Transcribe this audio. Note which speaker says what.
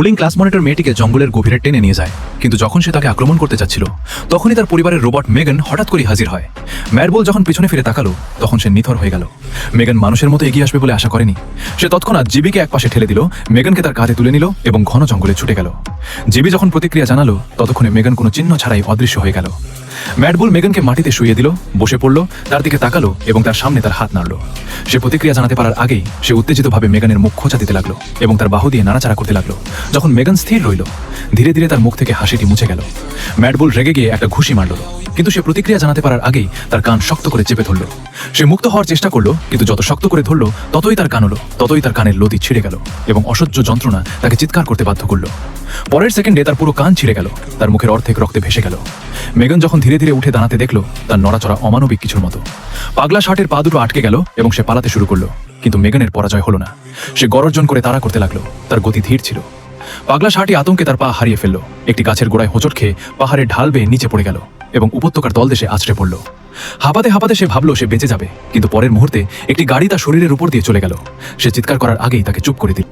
Speaker 1: Bullying class monitor মেয়েটিকে জঙ্গলের গভীরে টেনে নিয়ে যায়, কিন্তু যখন সে তাকে আক্রমণ করতে যাচ্ছিল তখনই তার পরিবারের রোবট মেগান হঠাৎ করে হাজির হয়। ম্যাডবল যখন পিছনে ফিরে তাকালো তখন সে নিথর হয়ে গেল। মেগান মানুষের মতো এগিয়ে আসবে বলে আশা করেনি। সে তৎক্ষণাৎ জিবিকে একপাশে ঠেলে দিল, মেগানকে তার কাঁধে তুলে নিল এবং ঘন জঙ্গলে ছুটে গেল। জিবি যখন প্রতিক্রিয়া জানালো ততক্ষণে মেগান কোনো চিহ্ন ছাড়াই অদৃশ্য হয়ে গেল। ম্যাডবুল মেগানকে মাটিতে শুইয়ে দিল, বসে পড়ল, তার দিকে তাকালো এবং তার সামনে তার হাত নাড়ল। সে প্রতিক্রিয়া জানাতে পারার আগেই সে উত্তেজিতভাবে মেগানের মুখ খোঁচা দিতে লাগলো এবং তার বাহু দিয়ে নাড়াচাড়া করতে লাগলো। যখন মেগান স্থির রইল, ধীরে ধীরে তার মুখ থেকে হাসিটি মুছে গেল। ম্যাডবুল রেগে গিয়ে একটা ঘুষি মারল, কিন্তু সে প্রতিক্রিয়া জানাতে পারার আগেই তার কান শক্ত করে চেপে ধরল। সে মুক্ত হওয়ার চেষ্টা করলো, কিন্তু যত শক্ত করে ধরল ততই তার কান হলো, ততই তার কানের লতি ছিঁড়ে গেল এবং অসহ্য যন্ত্রণা তাকে চিৎকার করতে বাধ্য করল। পরের সেকেন্ডে তার পুরো কান ছিঁড়ে গেল, তার মুখের অর্ধেক রক্তে ভেসে গেল। মেগান যখন ধীরে ধীরে উঠে দাঁড়াতে দেখলো তার নড়াচড়া অমানবিক কিছুর মতো। পাগলা শার্টের পা দুটো আটকে গেল এবং সে পালাতে শুরু করলো, কিন্তু মেগানের পরাজয় হলো না। সে গর্জন করে তাড়া করতে লাগলো, তার গতি ধীর ছিল। পাগলা শার্টি আতঙ্কে তার পা হারিয়ে ফেলল, একটি গাছের গোড়ায় হোঁচট খেয়ে পাহাড়ের ঢাল বেয়ে নিচে পড়ে গেল এবং উপত্যকার তলদেশে আছড়ে পড়ল। হাঁপাতে হাঁপাতে সে ভাবলো সে বেঁচে যাবে, কিন্তু পরের মুহূর্তে একটি গাড়ি তার শরীরের উপর দিয়ে চলে গেল। সে চিৎকার করার আগেই তাকে চুপ করে দিল।